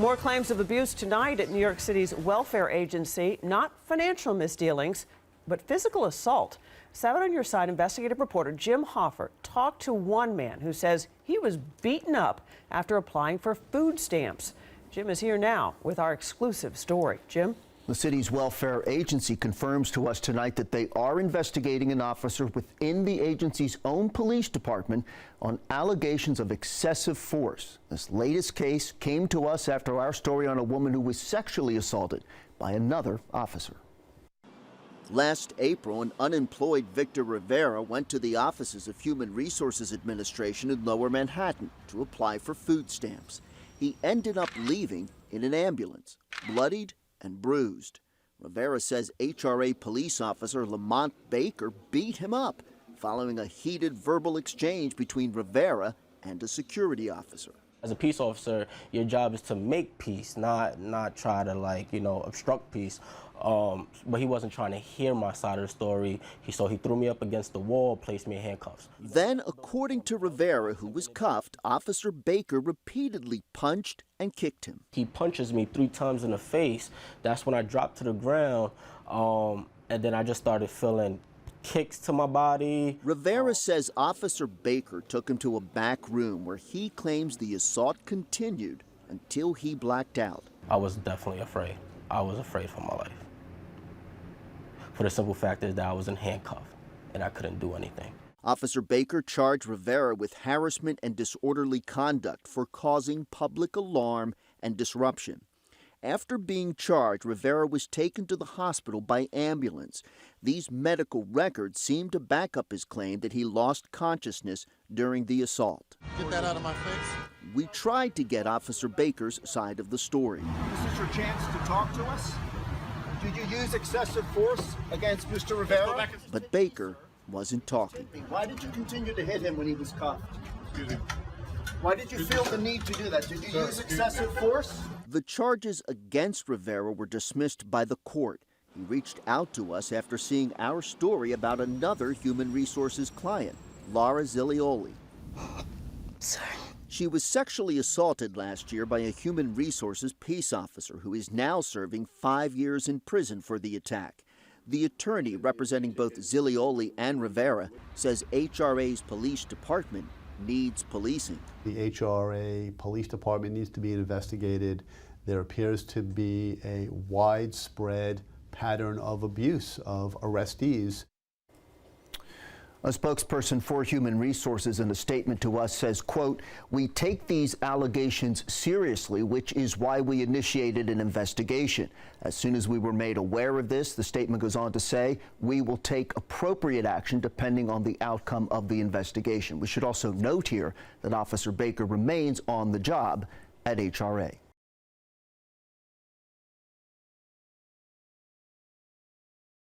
More claims of abuse tonight at New York City's welfare agency. Not financial misdealings, but physical assault. 7 on Your Side investigative reporter Jim Hoffer talked to one man who says he was beaten up after applying for food stamps. Jim is here now with our exclusive story. Jim? The city's welfare agency confirms to us tonight that they are investigating an officer within the agency's own police department on allegations of excessive force. This latest case came to us after our story on a woman who was sexually assaulted by another officer. Last April, an unemployed Victor Rivera went to the offices of Human Resources Administration in Lower Manhattan to apply for food stamps. He ended up leaving in an ambulance, bloodied and bruised. Rivera says HRA police officer Lamont Baker beat him up following a heated verbal exchange between Rivera and a security officer. As a peace officer, your job is to make peace, not try to obstruct peace. But he wasn't trying to hear my side of the story. So he threw me up against the wall, placed me in handcuffs. Then, according to Rivera, who was cuffed, Officer Baker repeatedly punched and kicked him. He punches me 3 times in the face. That's when I dropped to the ground, and then I just started feeling kicks to my body. Rivera says Officer Baker took him to a back room where he claims the assault continued until he blacked out. I was definitely afraid. I was afraid for my life. For the simple fact is that I was in handcuffs and I couldn't do anything. Officer Baker charged Rivera with harassment and disorderly conduct for causing public alarm and disruption. After being charged, Rivera was taken to the hospital by ambulance. These medical records seem to back up his claim that he lost consciousness during the assault. Get that out of my face. We tried to get Officer Baker's side of the story. This is your chance to talk to us. Did you use excessive force against Mr. Rivera? But Baker wasn't talking. Why did you continue to hit him when he was cuffed? Why did you feel the need to do that? Did you use excessive force? The charges against Rivera were dismissed by the court. He reached out to us after seeing our story about another Human Resources client, Laura Zilioli. Sorry. She was sexually assaulted last year by a Human Resources peace officer who is now serving 5 years in prison for the attack. The attorney representing both Zilioli and Rivera says HRA's police department needs policing. The HRA police department needs to be investigated. There appears to be a widespread pattern of abuse of arrestees. A spokesperson for Human Resources in a statement to us says, quote, "We take these allegations seriously, which is why we initiated an investigation. As soon as we were made aware of this," the statement goes on to say, "we will take appropriate action depending on the outcome of the investigation." We should also note here that Officer Baker remains on the job at HRA.